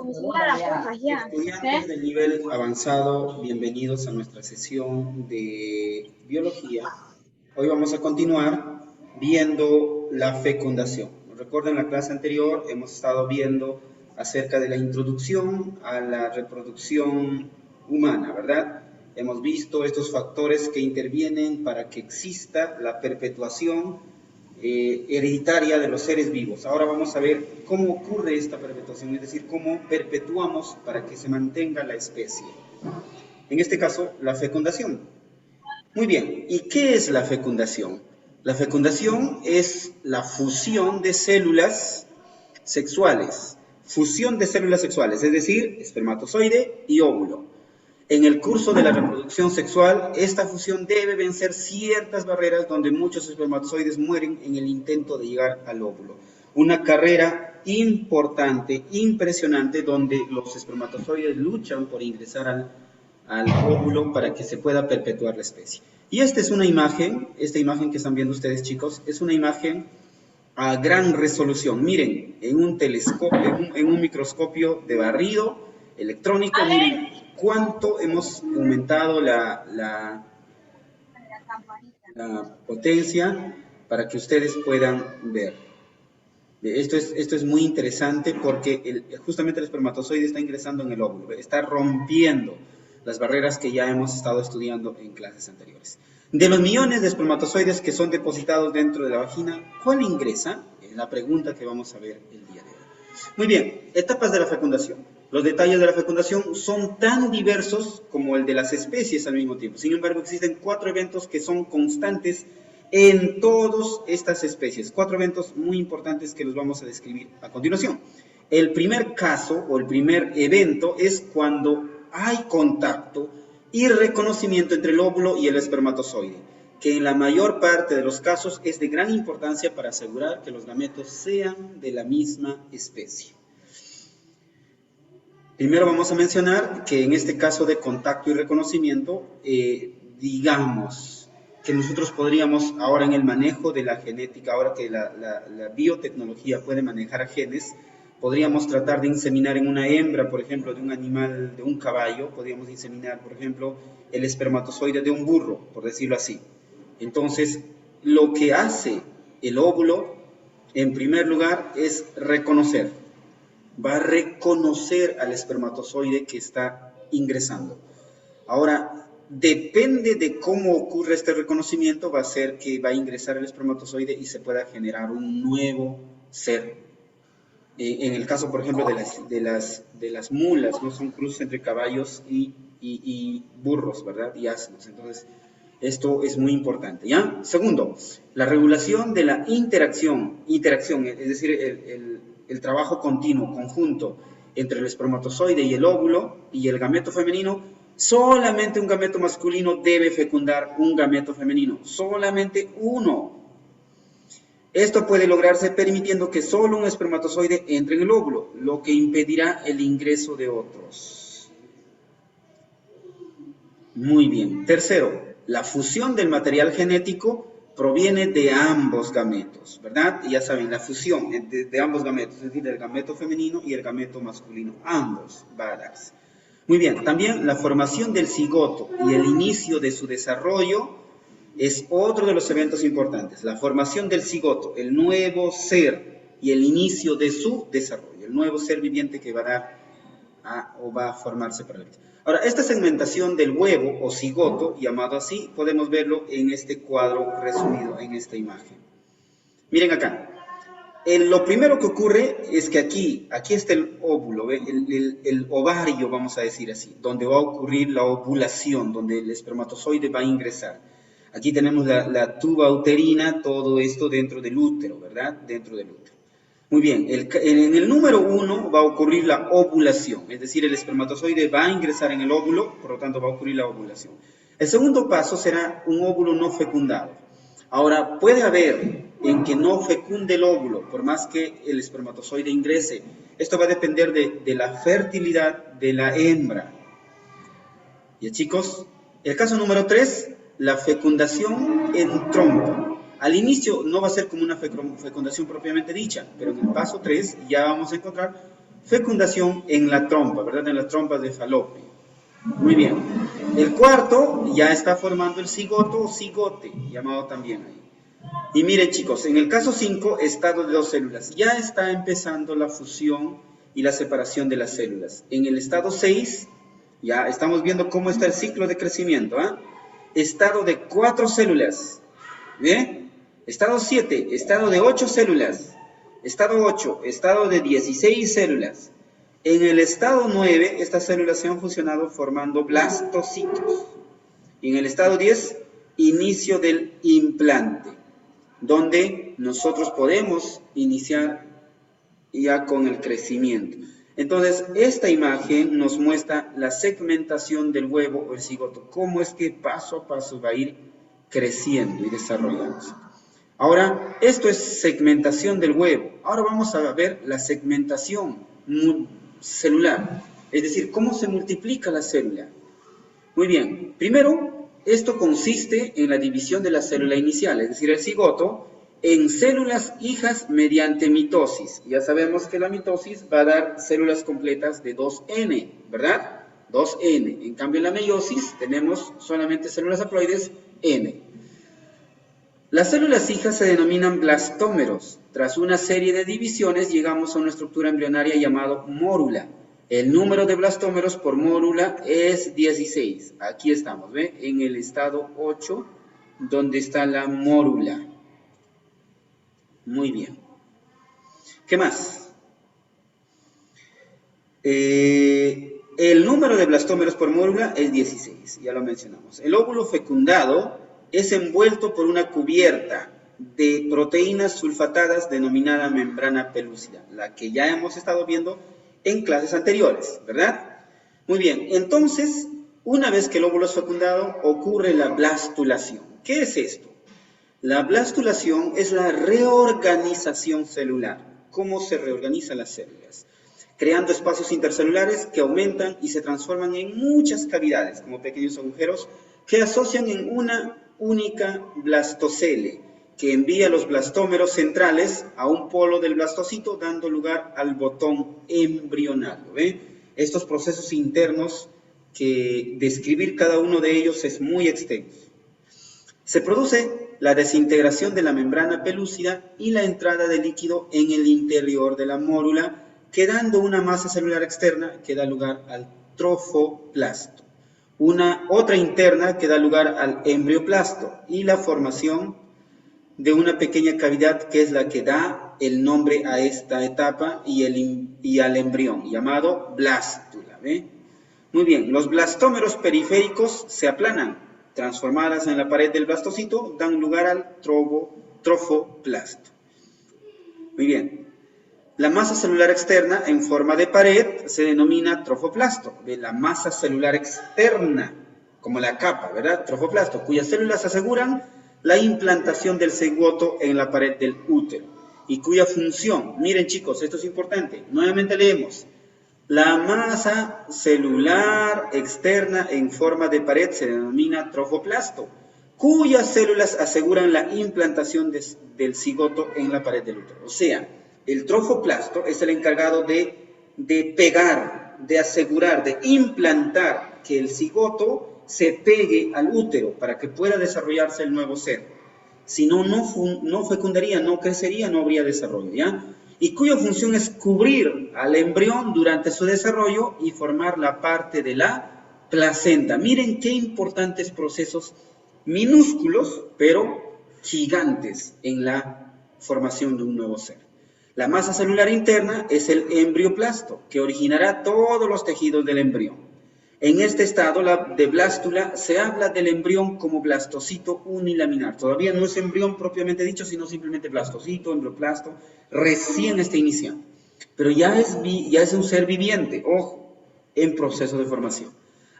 como si fuera las cosas ya. Estudiantes del nivel avanzado, bienvenidos a nuestra sesión de biología. Hoy vamos a continuar viendo la fecundación. Recuerden, en la clase anterior hemos estado viendo acerca de la introducción a la reproducción humana, ¿verdad? Hemos visto estos factores que intervienen para que exista la perpetuación hereditaria de los seres vivos. Ahora vamos a ver cómo ocurre esta perpetuación, es decir, cómo perpetuamos para que se mantenga la especie. En este caso, la fecundación. Muy bien, ¿y qué es la fecundación? La fecundación es la fusión de células sexuales. Fusión de células sexuales, es decir, espermatozoide y óvulo. En el curso de la reproducción sexual, esta fusión debe vencer ciertas barreras donde muchos espermatozoides mueren en el intento de llegar al óvulo. Una carrera importante, impresionante, donde los espermatozoides luchan por ingresar al óvulo para que se pueda perpetuar la especie. Y esta es una imagen, esta imagen que están viendo ustedes, chicos, es una imagen a gran resolución. Miren, en un telescopio, en un microscopio de barrido electrónico, miren cuánto hemos aumentado la potencia para que ustedes puedan ver. Esto es muy interesante porque justamente el espermatozoide está ingresando en el óvulo, está rompiendo las barreras que ya hemos estado estudiando en clases anteriores. De los millones de espermatozoides que son depositados dentro de la vagina, ¿cuál ingresa? Es la pregunta que vamos a ver el día de hoy. Muy bien, etapas de la fecundación. Los detalles de la fecundación son tan diversos como el de las especies al mismo tiempo. Sin embargo, existen 4 eventos que son constantes en todas estas especies. 4 eventos muy importantes que los vamos a describir a continuación. El primer caso o el primer evento es cuando hay contacto y reconocimiento entre el óvulo y el espermatozoide, que en la mayor parte de los casos es de gran importancia para asegurar que los gametos sean de la misma especie. Primero vamos a mencionar que en este caso de contacto y reconocimiento, digamos que nosotros podríamos ahora en el manejo de la genética, ahora que la biotecnología puede manejar genes, podríamos tratar de inseminar en una hembra, por ejemplo, de un animal, de un caballo, podríamos inseminar, por ejemplo, el espermatozoide de un burro, por decirlo así. Entonces, lo que hace el óvulo, en primer lugar, es reconocer. Va a reconocer al espermatozoide que está ingresando. Ahora, depende de cómo ocurre este reconocimiento, va a ser que va a ingresar el espermatozoide y se pueda generar un nuevo ser. En el caso, por ejemplo, de las mulas, ¿no? Son cruces entre caballos y burros, ¿verdad? Y asnos. Entonces, esto es muy importante, ¿ya? Segundo, la regulación de la interacción, es decir, el trabajo continuo, conjunto, entre el espermatozoide y el óvulo y el gameto femenino. Solamente un gameto masculino debe fecundar un gameto femenino, solamente uno. Esto puede lograrse permitiendo que solo un espermatozoide entre en el óvulo, lo que impedirá el ingreso de otros. Muy bien. Tercero, la fusión del material genético proviene de ambos gametos, ¿verdad? Y ya saben, la fusión de ambos gametos, es decir, del gameto femenino y el gameto masculino, ambos va a darse. Muy bien, también la formación del cigoto y el inicio de su desarrollo es otro de los eventos importantes. La formación del cigoto, el nuevo ser y el inicio de su desarrollo, el nuevo ser viviente que va a dar o va a formarse para la vida. Ahora, esta segmentación del huevo o cigoto, llamado así, podemos verlo en este cuadro resumido, en esta imagen. Miren acá. Lo primero que ocurre es que aquí está el óvulo, ¿ve? El ovario, vamos a decir así, donde va a ocurrir la ovulación, donde el espermatozoide va a ingresar. Aquí tenemos la tuba uterina, todo esto dentro del útero, ¿verdad? Dentro del útero. Muy bien, en el número 1 va a ocurrir la ovulación, es decir, el espermatozoide va a ingresar en el óvulo, por lo tanto va a ocurrir la ovulación. El segundo paso será un óvulo no fecundado. Ahora, puede haber en que no fecunde el óvulo, por más que el espermatozoide ingrese. Esto va a depender de la fertilidad de la hembra. ¿Y chicos? El caso número 3, la fecundación en trompa. Al inicio no va a ser como una fecundación propiamente dicha, pero en el paso 3 ya vamos a encontrar fecundación en la trompa, ¿verdad? En las trompas de Falopio. Muy bien. El cuarto ya está formando el cigoto o cigote, llamado también ahí. Y miren chicos, en el caso 5, estado de 2 células, ya está empezando la fusión y la separación de las células. En el estado 6, ya estamos viendo cómo está el ciclo de crecimiento, estado de 4 células, ¿bien? Estado 7, estado de 8 células. Estado 8, estado de 16 células. En el estado 9, estas células se han fusionado formando blastocitos. Y en el estado 10, inicio del implante, donde nosotros podemos iniciar ya con el crecimiento. Entonces, esta imagen nos muestra la segmentación del huevo o el cigoto, cómo es que paso a paso va a ir creciendo y desarrollándose. Ahora, esto es segmentación del huevo. Ahora vamos a ver la segmentación celular, es decir, cómo se multiplica la célula. Muy bien, primero, esto consiste en la división de la célula inicial, es decir, el cigoto, en células hijas mediante mitosis. Ya sabemos que la mitosis va a dar células completas de 2N, ¿verdad? 2N. En cambio, en la meiosis tenemos solamente células haploides N. Las células hijas se denominan blastómeros. Tras una serie de divisiones llegamos a una estructura embrionaria llamada mórula. El número de blastómeros por mórula es 16. Aquí estamos, ¿ve? En el estado 8, donde está la mórula. Muy bien. ¿Qué más? El número de blastómeros por mórula es 16, ya lo mencionamos. El óvulo fecundado es envuelto por una cubierta de proteínas sulfatadas denominada membrana pelúcida, la que ya hemos estado viendo en clases anteriores, ¿verdad? Muy bien, entonces, una vez que el óvulo es fecundado, ocurre la blastulación. ¿Qué es esto? La blastulación es la reorganización celular. ¿Cómo se reorganizan las células? Creando espacios intercelulares que aumentan y se transforman en muchas cavidades, como pequeños agujeros, que asocian en una única blastocele, que envía los blastómeros centrales a un polo del blastocito, dando lugar al botón embrional. ¿Ve? Estos procesos internos, que describir cada uno de ellos es muy extenso. Se produce la desintegración de la membrana pelúcida y la entrada de líquido en el interior de la mórula, quedando una masa celular externa que da lugar al trofoplasto. Una otra interna que da lugar al embrioplasto y la formación de una pequeña cavidad que es la que da el nombre a esta etapa y al embrión, llamado blástula. ¿Ve? Muy bien, los blastómeros periféricos se aplanan, transformadas en la pared del blastocito, dan lugar al trofoplasto. Muy bien. La masa celular externa en forma de pared se denomina trofoplasto. De la masa celular externa, como la capa, ¿verdad? Trofoplasto, cuyas células aseguran la implantación del cigoto en la pared del útero y cuya función, miren chicos, esto es importante, nuevamente leemos, la masa celular externa en forma de pared se denomina trofoplasto, cuyas células aseguran la implantación del cigoto en la pared del útero. O sea, el trofoplasto es el encargado de pegar, de asegurar, de implantar que el cigoto se pegue al útero para que pueda desarrollarse el nuevo ser. Si no, no fecundaría, no crecería, no habría desarrollo, ¿ya? Y cuya función es cubrir al embrión durante su desarrollo y formar la parte de la placenta. Miren qué importantes procesos minúsculos, pero gigantes en la formación de un nuevo ser. La masa celular interna es el embrioplasto, que originará todos los tejidos del embrión. En este estado de blástula se habla del embrión como blastocito unilaminar. Todavía no es embrión propiamente dicho, sino simplemente blastocito, embrioplasto, recién está iniciando. Pero ya es un ser viviente, ojo, en proceso de formación.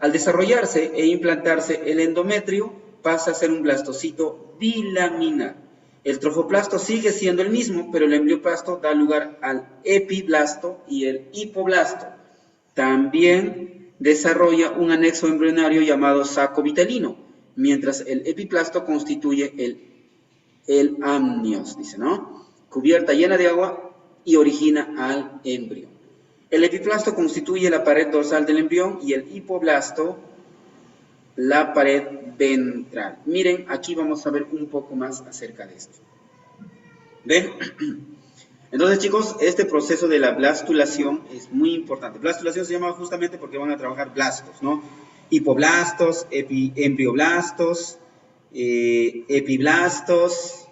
Al desarrollarse e implantarse el endometrio, pasa a ser un blastocito bilaminar. El trofoplasto sigue siendo el mismo, pero el embrioplasto da lugar al epiblasto y el hipoblasto. También desarrolla un anexo embrionario llamado saco vitelino, mientras el epiplasto constituye el amnios, dice, ¿no? Cubierta llena de agua y origina al embrión. El epiblasto constituye la pared dorsal del embrión y el hipoblasto la pared ventral. Miren, aquí vamos a ver un poco más acerca de esto. ¿Ven? Entonces, chicos, este proceso de la blastulación es muy importante. Blastulación se llama justamente porque van a trabajar blastos, ¿no? Hipoblastos, embrioblastos, epiblastos,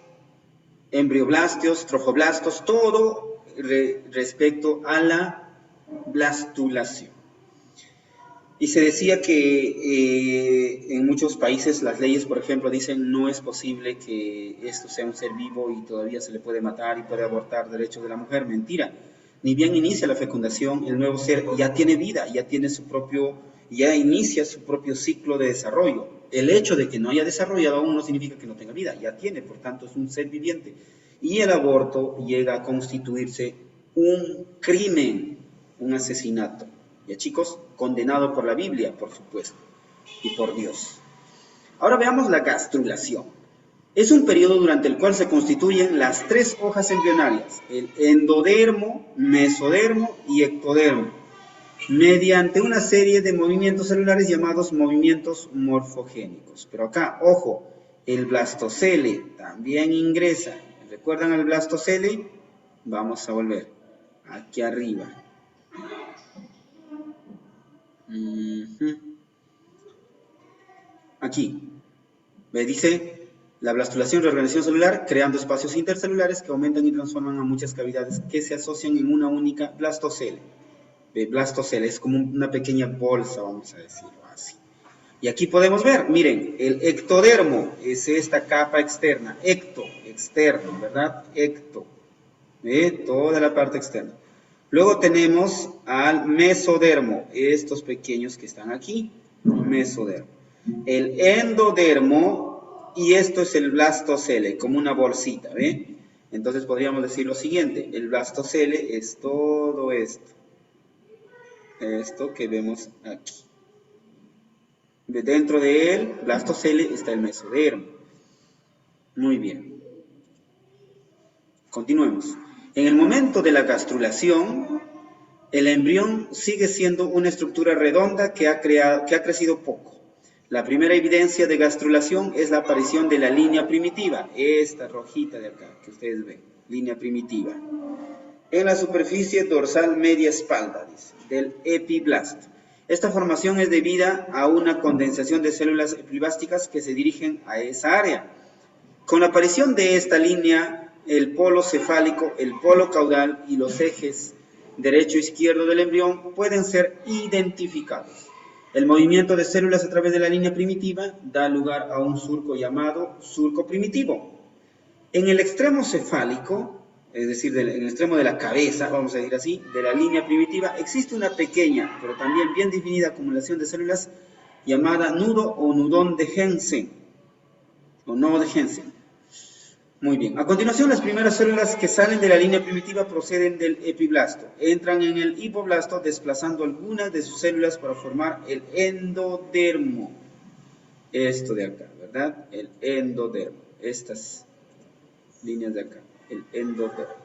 embrioblastos, trofoblastos, todo respecto a la blastulación. Y se decía que en muchos países las leyes, por ejemplo, dicen no es posible que esto sea un ser vivo y todavía se le puede matar y puede abortar derechos de la mujer. Mentira. Ni bien inicia la fecundación, el nuevo ser ya tiene vida, ya inicia su propio ciclo de desarrollo. El hecho de que no haya desarrollado aún no significa que no tenga vida, ya tiene, por tanto es un ser viviente. Y el aborto llega a constituirse un crimen, un asesinato. Ya, chicos, condenado por la Biblia, por supuesto, y por Dios. Ahora veamos la gastrulación. Es un periodo durante el cual se constituyen las tres hojas embrionarias, el endodermo, mesodermo y ectodermo, mediante una serie de movimientos celulares llamados movimientos morfogénicos. Pero acá, ojo, el blastocele también ingresa. ¿Recuerdan al blastocele? Vamos a volver aquí arriba. Aquí, me dice la blastulación, reorganización celular, creando espacios intercelulares que aumentan y transforman a muchas cavidades que se asocian en una única blastocele. Blastocele es como una pequeña bolsa, vamos a decirlo así. Y aquí podemos ver, miren, el ectodermo es esta capa externa, externo, ¿verdad? Toda la parte externa. Luego tenemos al mesodermo, estos pequeños que están aquí, mesodermo. El endodermo, y esto es el blastocele, como una bolsita, ¿ve? Entonces podríamos decir lo siguiente, el blastocele es todo esto que vemos aquí. Dentro de él, blastocele, está el mesodermo. Muy bien. Continuemos. En el momento de la gastrulación, el embrión sigue siendo una estructura redonda que ha crecido poco. La primera evidencia de gastrulación es la aparición de la línea primitiva, esta rojita de acá, que ustedes ven, línea primitiva, en la superficie dorsal media espalda, dice, del epiblasto. Esta formación es debida a una condensación de células epiblásticas que se dirigen a esa área. Con la aparición de esta línea, el polo cefálico, el polo caudal y los ejes derecho e izquierdo del embrión pueden ser identificados. El movimiento de células a través de la línea primitiva da lugar a un surco llamado surco primitivo. En el extremo cefálico, es decir, en el extremo de la cabeza, vamos a decir así, de la línea primitiva, existe una pequeña, pero también bien definida acumulación de células llamada nudo o nudón de Hensen, o nodo de Hensen. Muy bien. A continuación, las primeras células que salen de la línea primitiva proceden del epiblasto. Entran en el hipoblasto desplazando algunas de sus células para formar el endodermo. Esto de acá, ¿verdad? El endodermo. Estas líneas de acá. El endodermo.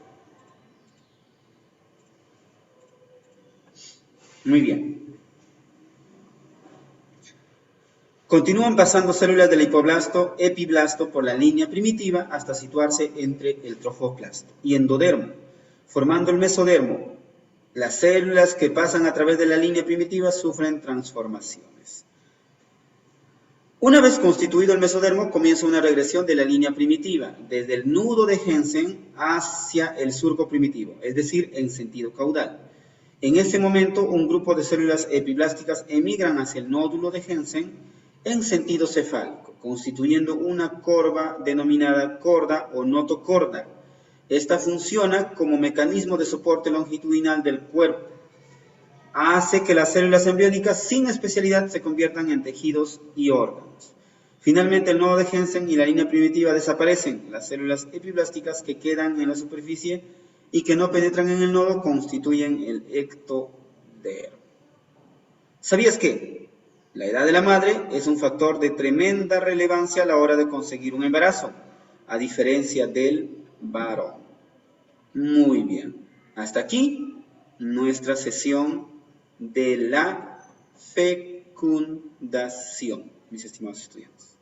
Muy bien. Continúan pasando células del epiblasto por la línea primitiva hasta situarse entre el trofoplasto y endodermo, formando el mesodermo. Las células que pasan a través de la línea primitiva sufren transformaciones. Una vez constituido el mesodermo, comienza una regresión de la línea primitiva, desde el nudo de Hensen hacia el surco primitivo, es decir, en sentido caudal. En ese momento, un grupo de células epiblásticas emigran hacia el nódulo de Hensen en sentido cefálico, constituyendo una corva denominada corda o notocorda. Esta funciona como mecanismo de soporte longitudinal del cuerpo. Hace que las células embriónicas sin especialidad se conviertan en tejidos y órganos. Finalmente, el nodo de Hensen y la línea primitiva desaparecen. Las células epiblásticas que quedan en la superficie y que no penetran en el nodo constituyen el ectodermo. ¿Sabías qué? La edad de la madre es un factor de tremenda relevancia a la hora de conseguir un embarazo, a diferencia del varón. Muy bien. Hasta aquí nuestra sesión de la fecundación, mis estimados estudiantes.